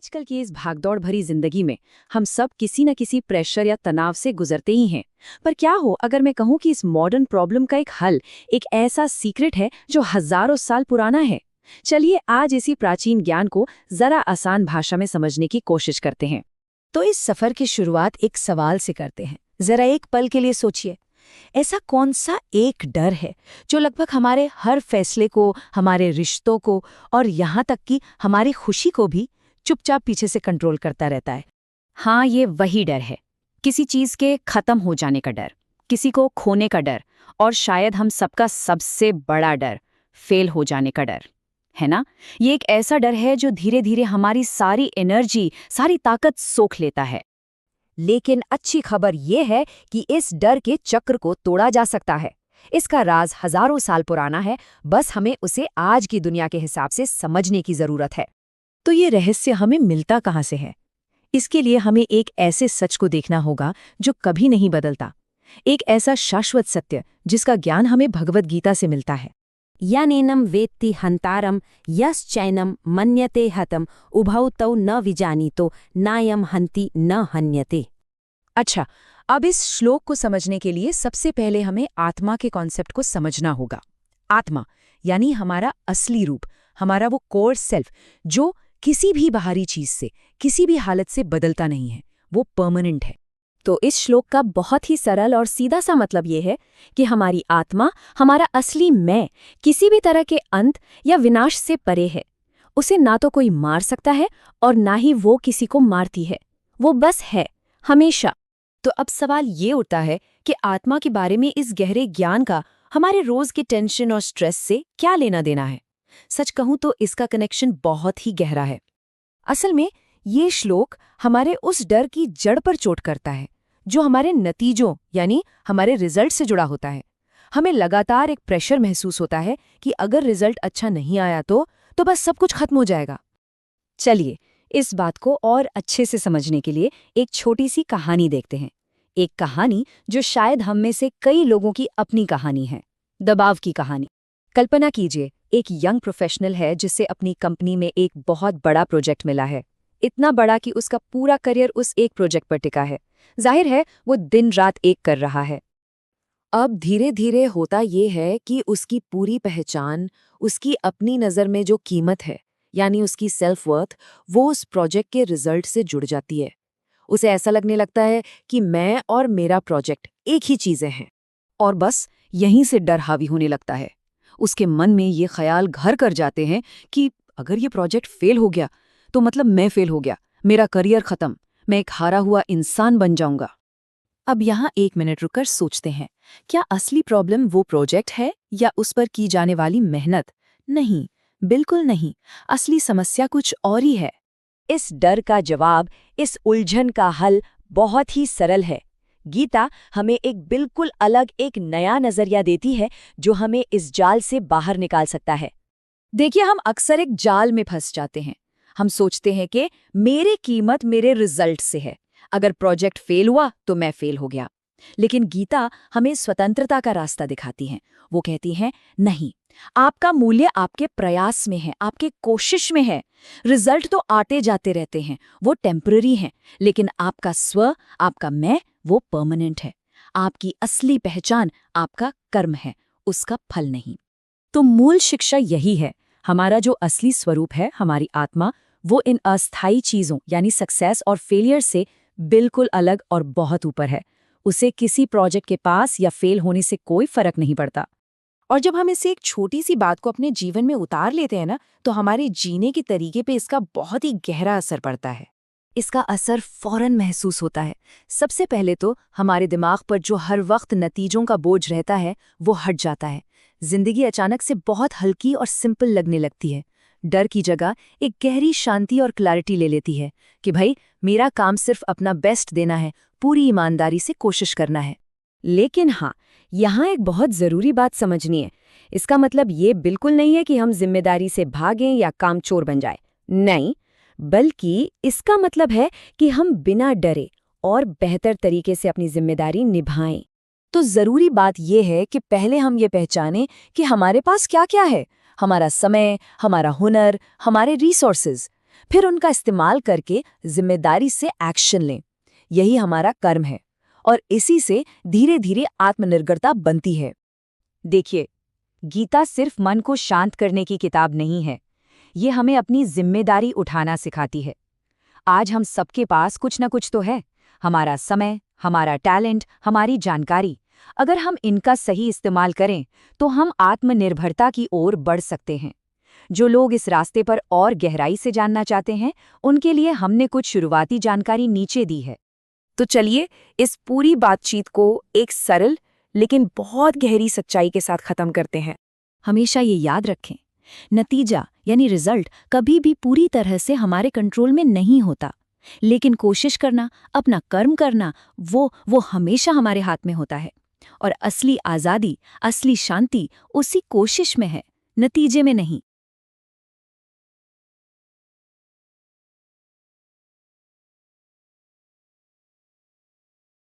आजकल की इस भागदौड़ भरी जिंदगी में हम सब किसी न किसी प्रेशर या तनाव से गुजरते ही हैं। पर क्या हो अगर मैं कहूँ कि इस मॉडर्न प्रॉब्लम का एक हल, एक ऐसा सीक्रेट है जो हजारों साल पुराना है। चलिए आज इसी प्राचीन ज्ञान को जरा आसान भाषा में समझने की कोशिश करते हैं। तो इस सफर की शुरुआत एक सवाल से करते हैं। जरा एक पल के लिए सोचिए, ऐसा कौन सा एक डर है जो लगभग हमारे हर फैसले को, हमारे रिश्तों को और यहाँ तक कि हमारी खुशी को भी चुपचाप पीछे से कंट्रोल करता रहता है। हाँ, ये वही डर है। किसी चीज के खत्म हो जाने का डर, किसी को खोने का डर, और शायद हम सबका सबसे बड़ा डर, फेल हो जाने का डर, है ना। ये एक ऐसा डर है जो धीरे धीरे हमारी सारी एनर्जी, सारी ताकत सोख लेता है। लेकिन अच्छी खबर ये है कि इस डर के चक्र को तोड़ा जा सकता है। इसका राज हजारों साल पुराना है, बस हमें उसे आज की दुनिया के हिसाब से समझने की जरूरत है। तो ये रहस्य हमें मिलता कहाँ से है? इसके लिए हमें एक ऐसे सच को देखना होगा जो कभी नहीं बदलता, एक ऐसा शाश्वत सत्य जिसका ज्ञान हमें भगवद गीता से मिलता है। यनेनम वेत्ति हंतारम यश्चैनम मन्यते हतम उभौ तौ न विजानीतो नायम हन्ति न हन्यते। अच्छा, अब इस श्लोक को समझने के लिए सबसे पहले हमें आत्मा के कॉन्सेप्ट को समझना होगा। आत्मा यानी हमारा असली रूप, हमारा वो कोर सेल्फ जो किसी भी बाहरी चीज से, किसी भी हालत से बदलता नहीं है, वो परमानेंट है। तो इस श्लोक का बहुत ही सरल और सीधा सा मतलब ये है कि हमारी आत्मा, हमारा असली मैं, किसी भी तरह के अंत या विनाश से परे है। उसे ना तो कोई मार सकता है और ना ही वो किसी को मारती है, वो बस है, हमेशा। तो अब सवाल ये उठता है कि आत्मा के बारे में इस गहरे ज्ञान का हमारे रोज के टेंशन और स्ट्रेस से क्या लेना देना है। सच कहूं तो इसका कनेक्शन बहुत ही गहरा है। असल में ये श्लोक हमारे उस डर की जड़ पर चोट करता है जो हमारे नतीजों यानी हमारे रिजल्ट से जुड़ा होता है। हमें लगातार एक प्रेशर महसूस होता है कि अगर रिजल्ट अच्छा नहीं आया तो बस सब कुछ खत्म हो जाएगा। चलिए इस बात को और अच्छे से समझने के लिए एक छोटी सी कहानी देखते हैं। एक कहानी जो शायद हम में से कई लोगों की अपनी कहानी है, दबाव की कहानी। कल्पना कीजिए, एक यंग प्रोफेशनल है जिसे अपनी कंपनी में एक बहुत बड़ा प्रोजेक्ट मिला है, इतना बड़ा कि उसका पूरा करियर उस एक प्रोजेक्ट पर टिका है। जाहिर है वो दिन रात एक कर रहा है। अब धीरे धीरे होता ये है कि उसकी पूरी पहचान, उसकी अपनी नज़र में जो कीमत है यानी उसकी सेल्फ वर्थ, वो उस प्रोजेक्ट के रिजल्ट से जुड़ जाती है। उसे ऐसा लगने लगता है कि मैं और मेरा प्रोजेक्ट एक ही चीज़ें हैं, और बस यहीं से डर हावी होने लगता है। उसके मन में ये ख्याल घर कर जाते हैं कि अगर ये प्रोजेक्ट फेल हो गया तो मतलब मैं फेल हो गया, मेरा करियर खत्म, मैं एक हारा हुआ इंसान बन जाऊंगा। अब यहाँ एक मिनट रुककर सोचते हैं, क्या असली प्रॉब्लम वो प्रोजेक्ट है या उस पर की जाने वाली मेहनत? नहीं, बिल्कुल नहीं। असली समस्या कुछ और ही है। इस डर का जवाब, इस उलझन का हल बहुत ही सरल है। गीता हमें एक बिल्कुल अलग, एक नया नजरिया देती है जो हमें इस जाल से बाहर निकाल सकता है। देखिए, हम अक्सर एक जाल में फंस जाते हैं। हम सोचते हैं कि मेरी कीमत मेरे रिजल्ट से है, अगर प्रोजेक्ट फेल हुआ तो मैं फेल हो गया। लेकिन गीता हमें स्वतंत्रता का रास्ता दिखाती है। वो कहती है, नहीं, आपका मूल्य आपके प्रयास में है, आपके कोशिश में है। रिजल्ट तो आते जाते रहते हैं, वो टेम्पररी हैं, लेकिन आपका स्व, आपका मैं, वो परमानेंट है। आपकी असली पहचान आपका कर्म है, उसका फल नहीं। तो मूल शिक्षा यही है, हमारा जो असली स्वरूप है, हमारी आत्मा, वो इन अस्थायी चीजों यानी सक्सेस और फेलियर से बिल्कुल अलग और बहुत ऊपर है। उसे किसी प्रोजेक्ट के पास या फेल होने से कोई फर्क नहीं पड़ता। और जब हम इसे एक छोटी सी बात को अपने जीवन में उतार लेते हैं ना, तो हमारे जीने के तरीके पे इसका बहुत ही गहरा असर पड़ता है। इसका असर फौरन महसूस होता है। सबसे पहले तो हमारे दिमाग पर जो हर वक्त नतीजों का बोझ रहता है, वो हट जाता है। जिंदगी अचानक से बहुत हल्की और सिंपल लगने लगती है। डर की जगह एक गहरी शांति और क्लैरिटी ले लेती है कि भाई, मेरा काम सिर्फ अपना बेस्ट देना है, पूरी ईमानदारी से कोशिश करना है। लेकिन हाँ, यहाँ एक बहुत ज़रूरी बात समझनी है। इसका मतलब ये बिल्कुल नहीं है कि हम जिम्मेदारी से भागें या कामचोर बन जाए। नहीं, बल्कि इसका मतलब है कि हम बिना डरे और बेहतर तरीके से अपनी जिम्मेदारी निभाएं। तो ज़रूरी बात यह है कि पहले हम ये पहचानें कि हमारे पास क्या क्या है। हमारा समय, हमारा हुनर, हमारे रिसोर्सेज। फिर उनका इस्तेमाल करके जिम्मेदारी से एक्शन लें। यही हमारा कर्म है और इसी से धीरे धीरे आत्मनिर्भरता बनती है। देखिए, गीता सिर्फ मन को शांत करने की किताब नहीं है, ये हमें अपनी जिम्मेदारी उठाना सिखाती है। आज हम सबके पास कुछ न कुछ तो है, हमारा समय, हमारा टैलेंट, हमारी जानकारी। अगर हम इनका सही इस्तेमाल करें तो हम आत्मनिर्भरता की ओर बढ़ सकते हैं। जो लोग इस रास्ते पर और गहराई से जानना चाहते हैं, उनके लिए हमने कुछ शुरुआती जानकारी नीचे दी है। तो चलिए इस पूरी बातचीत को एक सरल लेकिन बहुत गहरी सच्चाई के साथ खत्म करते हैं। हमेशा ये याद रखें, नतीजा यानी रिजल्ट कभी भी पूरी तरह से हमारे कंट्रोल में नहीं होता, लेकिन कोशिश करना, अपना कर्म करना, वो हमेशा हमारे हाथ में होता है। और असली आज़ादी, असली शांति उसी कोशिश में है, नतीजे में नहीं।